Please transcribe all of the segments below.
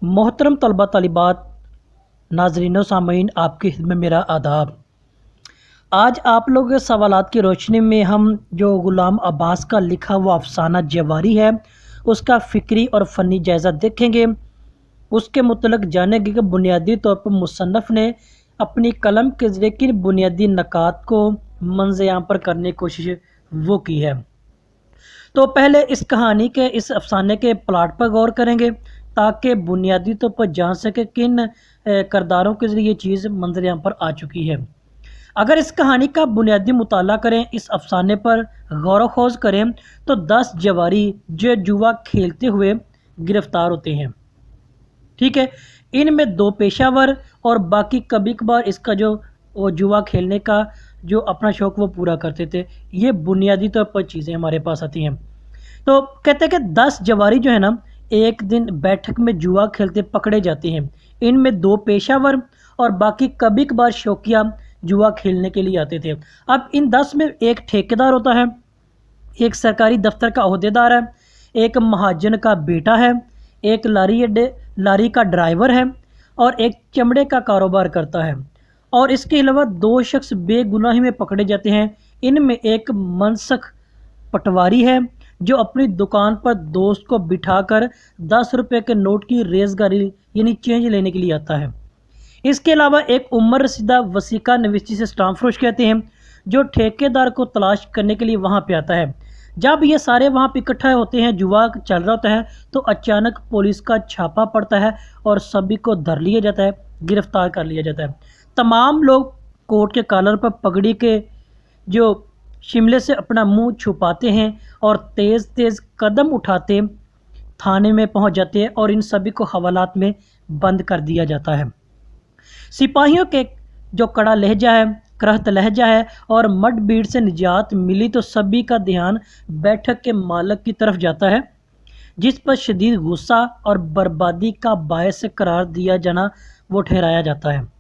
मोहतरम तलबा तलिबात, नाजरीन सामीन, आपकी खिदमत में मेरा आदाब। आज आप लोगों के सवालात की रोशनी में हम जो ग़ुलाम अब्बास का लिखा हुआ अफसाना जवारी है उसका फ़िक्री और फ़नी जायज़ा देखेंगे। उसके मुतल्लिक़ जानेंगे कि बुनियादी तौर पर मुसन्नफ़ ने अपनी कलम के ज़रिए किन बुनियादी नकात को मंज़र-ए-आम पर करने की कोशिश वो की है। तो पहले इस कहानी के इस अफसाने के प्लाट पर गौर करेंगे ताकि बुनियादी तौर पर जान सके किन किरदारों के ज़रिए ये चीज़ मंज़र-ए-आम पर आ चुकी है। अगर इस कहानी का बुनियादी मुताला करें, इस अफसाने पर गौर-व-खोज करें तो 10 जवारी जो जुआ खेलते हुए गिरफ़्तार होते हैं। ठीक है, इनमें 2 पेशावर और बाकी कभी कभार इसका जो वो जुआ खेलने का जो अपना शौक़ वो पूरा करते थे। ये बुनियादी तौर पर चीज़ें हमारे पास आती हैं। तो कहते हैं कि 10 जवारी जो है ना, एक दिन बैठक में जुआ खेलते पकड़े जाते हैं। इनमें 2 पेशावर और बाकी कभी कभार शौकिया जुआ खेलने के लिए आते थे। अब इन 10 में एक ठेकेदार होता है, एक सरकारी दफ्तर का ओहदेदार है, एक महाजन का बेटा है, एक लारी का ड्राइवर है और एक चमड़े का कारोबार करता है। और इसके अलावा 2 शख्स बेगुनाही में पकड़े जाते हैं। इनमें एक मनसख पटवारी है जो अपनी दुकान पर दोस्त को बिठाकर 10 रुपये के नोट की रेज़गारी यानी चेंज लेने के लिए आता है। इसके अलावा एक उम्र रसीदा वसीका नवीस जिसे स्टाम्प फरोश कहते हैं, जो ठेकेदार को तलाश करने के लिए वहाँ पे आता है। जब ये सारे वहाँ पे इकट्ठा होते हैं, जुआ चल रहा होता है, तो अचानक पुलिस का छापा पड़ता है और सभी को धर लिया जाता है, गिरफ्तार कर लिया जाता है। तमाम लोग कोट के कॉलर पर पगड़ी के जो शिमले से अपना मुंह छुपाते हैं और तेज़ तेज़ कदम उठाते थाने में पहुंच जाते हैं और इन सभी को हवालात में बंद कर दिया जाता है। सिपाहियों के जो कड़ा लहजा है, करहत लहजा है और मड भीड़ से निजात मिली तो सभी का ध्यान बैठक के मालिक की तरफ जाता है, जिस पर शदीद गुस्सा और बर्बादी का बायस करार दिया जाना वो ठहराया जाता है।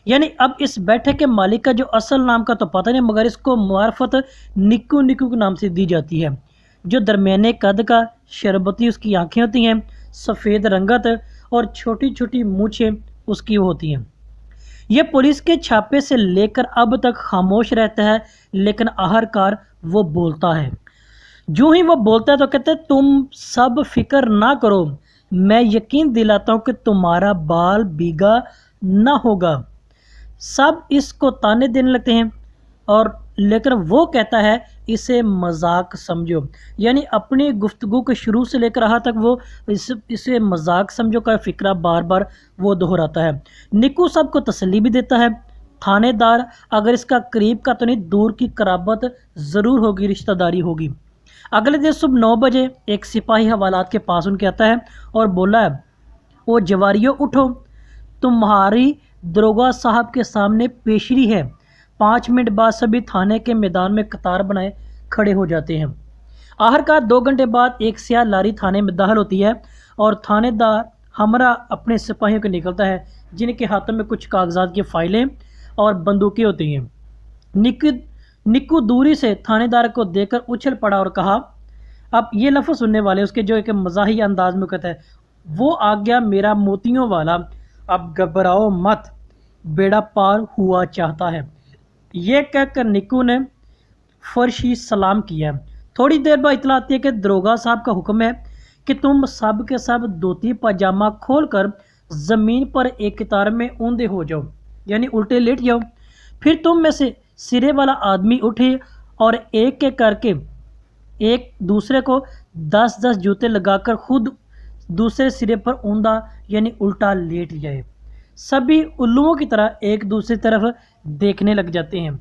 यानी अब इस बैठक के मालिक का जो असल नाम का तो पता नहीं, मगर इसको मार्फत निक्कू के नाम से दी जाती है। जो दरमियाने कद का, शरबती उसकी आंखें होती हैं, सफ़ेद रंगत और छोटी छोटी मूछें उसकी होती हैं। यह पुलिस के छापे से लेकर अब तक खामोश रहता है, लेकिन आखिरकार वो बोलता है। जो ही वो बोलता है तो कहते हैं, तुम सब फिक्र ना करो, मैं यकीन दिलाता हूँ कि तुम्हारा बाल बीगा ना होगा। सब इसको ताने देने लगते हैं और लेकर वो कहता है इसे मजाक समझो। यानी अपनी गुफ्तगू के शुरू से लेकर यहाँ तक वो इसे मजाक समझो का फिक्रा बार बार वो दोहराता है। निक्कू सबको तसल्ली भी देता है। थानेदार अगर इसका करीब का तो नहीं, दूर की कराबत ज़रूर होगी, रिश्तेदारी होगी। अगले दिन सुबह 9 बजे एक सिपाही हवालात के पास उनके आता है और बोला है, ओ जवारियों उठो, तुम्हारी दरोगा साहब के सामने पेशरी है। 5 मिनट बाद सभी थाने के मैदान में कतार बनाए खड़े हो जाते हैं। आखिरकार 2 घंटे बाद एक स्याह लारी थाने में दाखिल होती है और थानेदार हमरा अपने सिपाहियों को निकलता है, जिनके हाथों में कुछ कागजात की फाइलें और बंदूकें होती हैं। निक्कू दूरी से थानेदार को देखकर उछल पड़ा और कहा, अब ये लफ्ज़ सुनने वाले उसके जो एक मज़ाही अंदाज में कहता है, वो आ गया मेरा मोतियों वाला, अब घबराओ मत, बेड़ा पार हुआ चाहता है। ये कहकर निक्कू ने फर्शी सलाम किया। थोड़ी देर बाद इतला आती है कि दरोगा साहब का हुक्म है कि तुम सब के सब धोती पजामा खोलकर ज़मीन पर एक कतार में ऊंधे हो जाओ, यानी उल्टे लेट जाओ। फिर तुम में से सिरे वाला आदमी उठे और एक एक करके एक दूसरे को 10-10 जूते लगाकर खुद दूसरे सिरे पर ऊंधा यानी उल्टा लेट जाए। सभी उल्लुओं की तरह एक दूसरी तरफ देखने लग जाते हैं।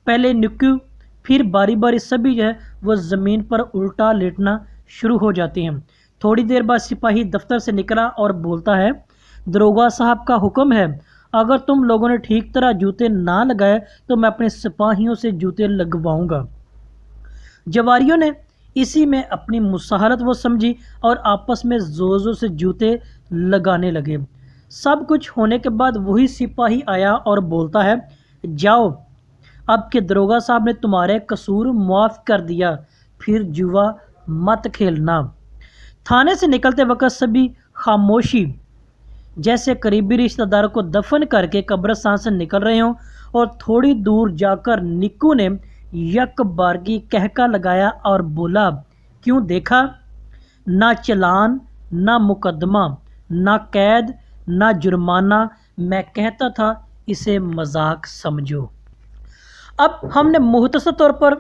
पहले निक्कू, फिर बारी बारी सभी जो है वो ज़मीन पर उल्टा लेटना शुरू हो जाते हैं। थोड़ी देर बाद सिपाही दफ्तर से निकला और बोलता है, दरोगा साहब का हुक्म है, अगर तुम लोगों ने ठीक तरह जूते ना लगाए तो मैं अपने सिपाहियों से जूते लगवाऊंगा। जवारियों ने इसी में अपनी मुसाहरत वो समझी और आपस में ज़ोर ज़ोर से जूते लगाने लगे। सब कुछ होने के बाद वही सिपाही आया और बोलता है, जाओ, अब के दरोगा साहब ने तुम्हारे कसूर माफ़ कर दिया, फिर जुआ मत खेलना। थाने से निकलते वक्त सभी खामोशी जैसे करीबी रिश्तेदारों को दफन करके कब्रिस्तान से निकल रहे हों। और थोड़ी दूर जाकर निक्कू ने यकबारगी कहका लगाया और बोला, क्यों देखा? ना चालान, ना मुकदमा, ना कैद, ना जुर्माना। मैं कहता था इसे मजाक समझो। अब हमने मुख्तसर तौर पर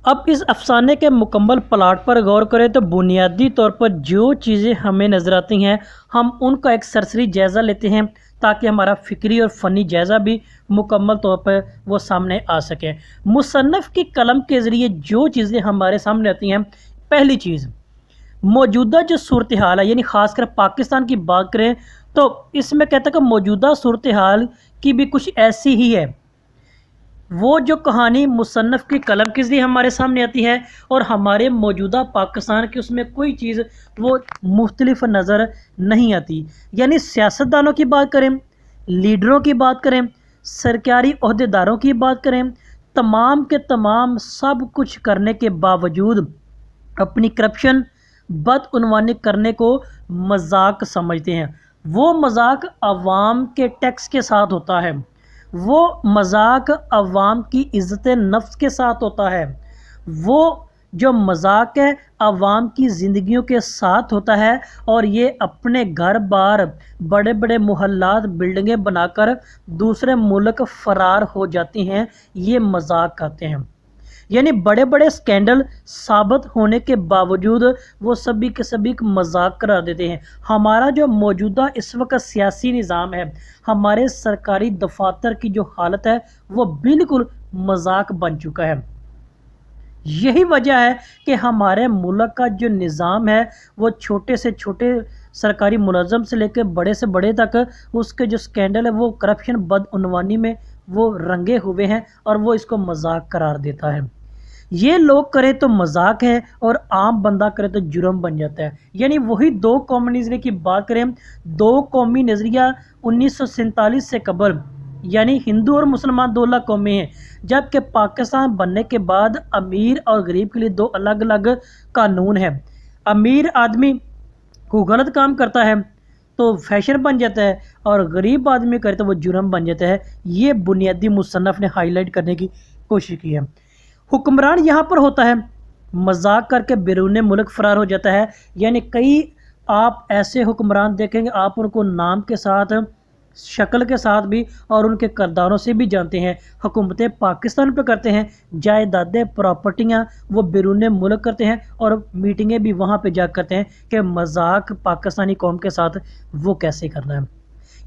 अब इस अफसाने के मुकम्मल प्लाट पर गौर करें तो बुनियादी तौर पर जो चीज़ें हमें नज़र आती हैं हम उनका एक सरसरी जायज़ा लेते हैं ताकि हमारा फ़िक्री और फ़नी जायज़ा भी मुकम्मल तौर पर वो सामने आ सके। मुसन्नफ़ की कलम के ज़रिए जो चीज़ें हमारे सामने आती हैं, पहली चीज़ मौजूदा जो सूरत हाल है, यानी ख़ासकर पाकिस्तान की बात करें तो इसमें कहता है कि मौजूदा सूरत हाल की भी कुछ ऐसी ही है। वो जो कहानी मुसन्नफ़ की कलम के ज़रिए हमारे सामने आती है और हमारे मौजूदा पाकिस्तान की उसमें कोई चीज़ वो मुख्तलिफ नज़र नहीं आती। यानी सियासतदानों की बात करें, लीडरों की बात करें, सरकारी अहदेदारों की बात करें, तमाम के तमाम सब कुछ करने के बावजूद अपनी करप्शन बदउनवानी करने को मजाक समझते हैं। वो मजाक अवाम के टैक्स के साथ होता है, वो मजाक अवाम की इज़्ज़त नफ्स के साथ होता है, वो जो मजाक है अवाम की ज़िंदगियों के साथ होता है। और ये अपने घर बार बड़े बड़े मोहल्लात बिल्डिंगें बनाकर दूसरे मुल्क फ़रार हो जाती हैं, ये मजाक करते हैं। यानी बड़े बड़े स्कैंडल साबित होने के बावजूद वो सभी के सभी मजाक करार देते हैं। हमारा जो मौजूदा इस वक्त सियासी निज़ाम है, हमारे सरकारी दफातर की जो हालत है वो बिल्कुल मजाक बन चुका है। यही वजह है कि हमारे मुल्क का जो निज़ाम है वो छोटे से छोटे सरकारी मुलाजम से लेकर बड़े से बड़े तक उसके जो स्कैंडल है वो करप्शन बदउनवानी में वो रंगे हुए हैं और वो इसको मजाक करार देता है। ये लोग करें तो मजाक है और आम बंदा करे तो जुर्म बन जाता है। यानी वही दो कौमी नज़रिए की बात करें, दो कौमी नज़रिया 1947 से कबल यानी हिंदू और मुसलमान दो अलग कौमें हैं, जबकि पाकिस्तान बनने के बाद अमीर और गरीब के लिए दो अलग अलग कानून हैं। अमीर आदमी को गलत काम करता है तो फैशन बन जाता है और गरीब आदमी करे तो वो जुर्म बन जाता है। ये बुनियादी मुसन्नफ़ ने हाईलाइट करने की कोशिश की है। हुक्मरान यहाँ पर होता है मजाक करके बैरून मुल्क फ़रार हो जाता है। यानी कई आप ऐसे हुक्मरान देखेंगे, आप उनको नाम के साथ, शक्ल के साथ भी और उनके किरदारों से भी जानते हैं। हुकूमतें पाकिस्तान पर करते हैं, जायदादें प्रॉपर्टियाँ वो बैरून मुल्क करते हैं और मीटिंगें भी वहाँ पे जा करते हैं कि मजाक पाकिस्तानी कौम के साथ वो कैसे करना है।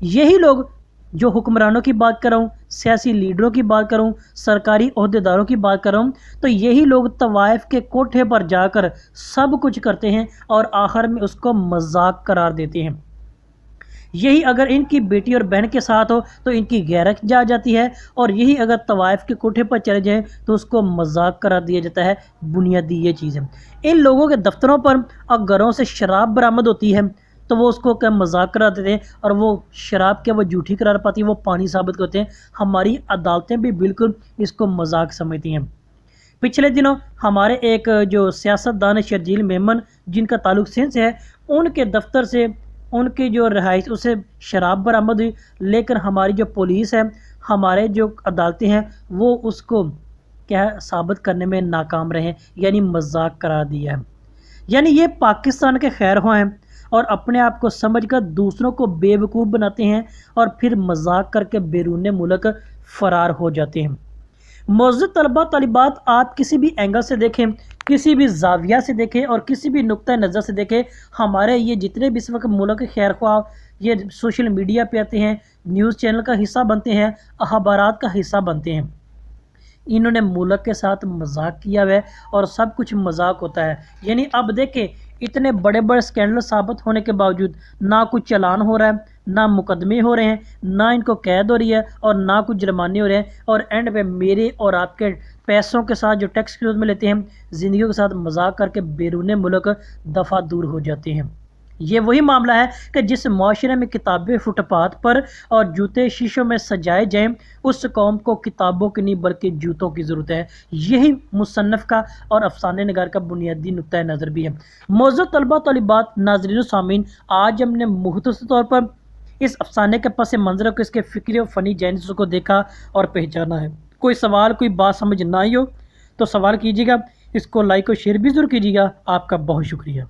यही लोग जो हुक्मरानों की बात कर रहा हूँ, सियासी लीडरों की बात कर रहा हूँ, सरकारी अहदेदारों की बात कर रहा हूँ, तो यही लोग तवाइफ के कोठे पर जाकर सब कुछ करते हैं और आखिर में उसको मजाक करार देते हैं। यही अगर इनकी बेटी और बहन के साथ हो तो इनकी गैरत जा जाती है और यही अगर तवाइफ के कोठे पर चले जाएँ तो उसको मजाक करार दिया जाता है। बुनियादी ये चीज़ है। इन लोगों के दफ्तरों पर और घरों से शराब बरामद होती है तो वो उसको क्या मजाक करा देते हैं और वो शराब क्या वो झूठी करार पाती है, वो पानी साबित करते हैं। हमारी अदालतें भी बिल्कुल इसको मजाक समझती हैं। पिछले दिनों हमारे एक जो सियासतदान शर्जील मेमन जिनका ताल्लुक सिंध से है, उनके दफ्तर से उनकी जो रहाइश उसे शराब बरामद हुई, लेकिन हमारी जो पुलिस है, हमारे जो अदालतें हैं वो उसको क्या साबित करने में नाकाम रहे, यानी मजाक करार दिया है। यानी ये पाकिस्तान के खैर ख्वाह हैं और अपने आप को समझकर दूसरों को बेवकूफ़ बनाते हैं और फिर मजाक करके बैरून मुल्क फ़रार हो जाते हैं। मौजूद तलबा तलिबात, आप किसी भी एंगल से देखें, किसी भी जाविया से देखें और किसी भी नुक्ता नज़र से देखें, हमारे ये जितने भी इस वक्त मुल्क के खैर ख्वाह ये सोशल मीडिया पे आते हैं, न्यूज़ चैनल का हिस्सा बनते हैं, अखबारात का हिस्सा बनते हैं, इन्होंने मुल्क के साथ मजाक किया हुआ है और सब कुछ मजाक होता है। यानी अब देखें, इतने बड़े बड़े स्कैंडल साबित होने के बावजूद ना कुछ चालान हो रहा है, ना मुकदमे हो रहे हैं, ना इनको कैद हो रही है और ना कुछ जुर्माने हो रहे हैं, और एंड पे मेरे और आपके पैसों के साथ जो टैक्स के रूप में लेते हैं, ज़िंदगी के साथ मजाक करके बैरून मुल्क दफ़ा दूर हो जाते हैं। یہ وہی معاملہ ہے کہ جس معاشرے میں کتابیں فٹ پاتھ پر اور جوتے شیشوں میں سجائے جائیں، اس قوم کو کتابوں کی نہیں بلکہ جوتوں کی ضرورت ہے۔ یہی مصنف کا اور افسانے نگار کا بنیادی نقطۂ نظر بھی ہے۔ موضوع طلبہ طالبات، ناظرین و سامعین، آج ہم نے مختصر طور پر اس افسانے کے پس منظر کو، اس کے فکری و فنی جینس کو دیکھا اور پہچانا ہے۔ کوئی سوال، کوئی بات سمجھ نہ آئی ہو تو سوال کیجیے گا، اس کو لائک و شیئر بھی ضرور کیجیے گا۔ آپ کا بہت شکریہ۔